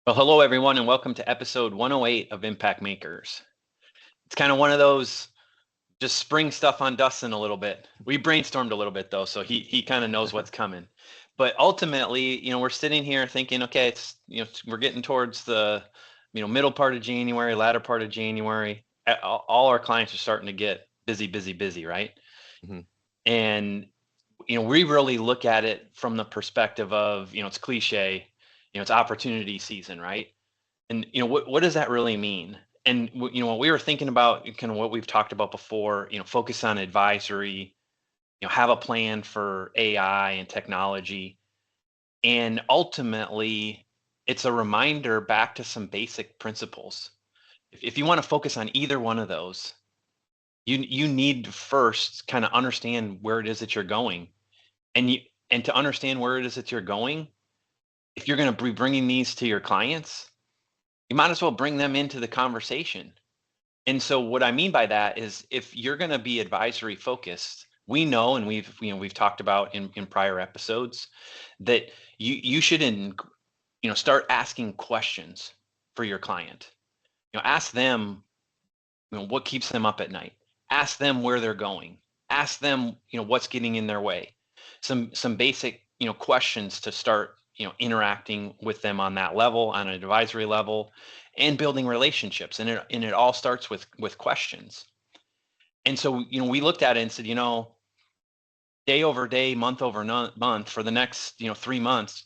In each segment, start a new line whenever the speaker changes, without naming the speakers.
Well, hello everyone, and welcome to episode 108 of Impact Makers. It's kind of one of those just spring stuff on Dustin a little bit. We brainstormed a little bit though, so he kind of knows what's coming. But ultimately, we're sitting here thinking, okay, we're getting towards the, middle part of January, latter part of January. All our clients are starting to get busy, busy, busy, right?
Mhm.
And we really look at it from the perspective of, it's cliche, it's opportunity season, right? And what does that really mean? And what we were thinking about, kind of what we've talked about before, focus on advisory, have a plan for AI and technology, and ultimately, it's a reminder back to some basic principles. If you want to focus on either one of those, you need to first kind of understand where it is that you're going, and to understand where it is that you're going. If you're going to be bringing these to your clients, you might as well bring them into the conversation. And so what I mean by that is if you're going to be advisory focused, we know, and we've talked about in prior episodes, that you should start asking questions for your client. Ask them, what keeps them up at night. Ask them where they're going. Ask them, what's getting in their way. Some basic, questions to start, interacting with them on that level, on an advisory level, and building relationships. And it all starts with questions. And so, we looked at it and said, day over day, month over month, for the next, 3 months,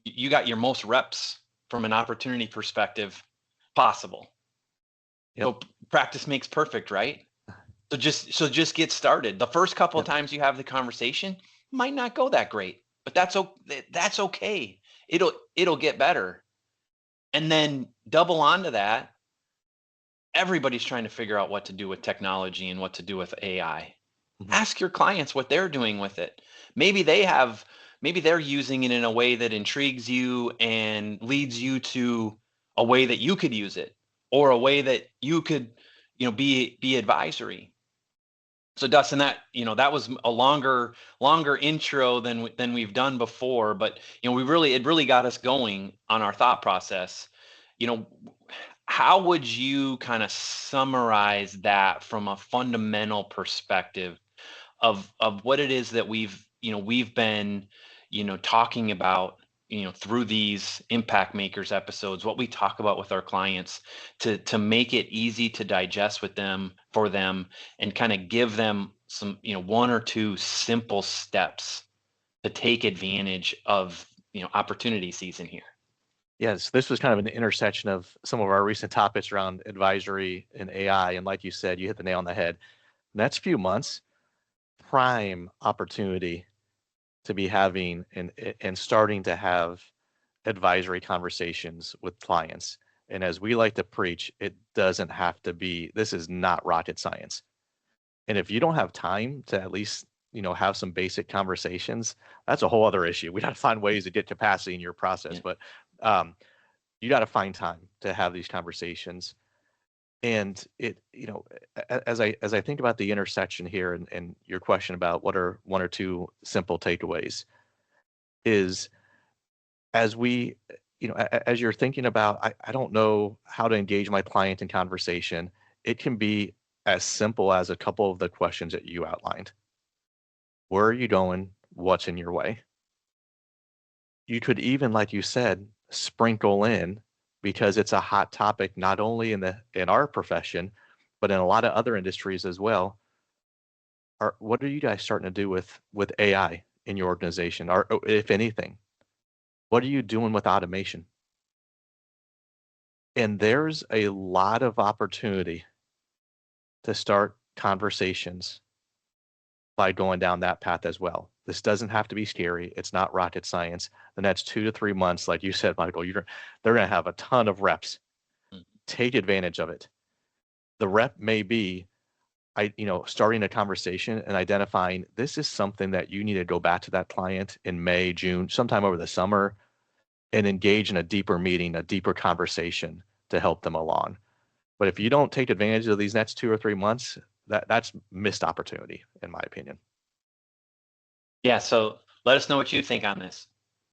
you got your most reps from an opportunity perspective possible.
Yep.
So practice makes perfect, right? So just get started. The first couple of
Yep.
times you have the conversation might not go that great, but that's okay. It'll get better. And then double onto that. Everybody's trying to figure out what to do with technology and what to do with AI.
Mhm.
Ask your clients what they're doing with it. Maybe they're using it in a way that intrigues you and leads you to a way that you could use it, or a way that you could, be advisory. So Dustin, that was a longer intro than we've done before, but it really got us going on our thought process. You know, how would you kind of summarize that from a fundamental perspective of what it is that we've been talking about through these impact makers episodes, what we talk about with our clients, to make it easy to digest with them, for them, and kind of give them some one or two simple steps to take advantage of opportunity season here.
Yes, this was kind of an intersection of some of our recent topics around advisory and AI. And like you said, you hit the nail on the head. Next few months, prime opportunity to be having and starting to have advisory conversations with clients. And as we like to preach, it doesn't have to be, this is not rocket science. And if you don't have time to at least, have some basic conversations, that's a whole other issue. We got to find ways to get capacity in your process,
Yeah.
but um, you got to find time to have these conversations. And as I think about the intersection here and your question about what are one or two simple takeaways is as we, as you're thinking about, I don't know how to engage my client in conversation, it can be as simple as a couple of the questions that you outlined. Where are you going? What's in your way? You could even, like you said, sprinkle in because it's a hot topic not only in our profession, but in a lot of other industries as well. What are you guys starting to do with AI in your organization, or if anything? What are you doing with automation? And there's a lot of opportunity to start conversations by going down that path as well. This doesn't have to be scary. It's not rocket science. The next 2 to 3 months, like you said, Michael, they're going to have a ton of reps.
Mm.
Take advantage of it. The rep may be, starting a conversation and identifying this is something that you need to go back to that client in May, June, sometime over the summer, and engage in a deeper meeting, a deeper conversation to help them along. But if you don't take advantage of these next 2 or 3 months, that's missed opportunity, in my opinion.
Yeah, so let us know what you think on this.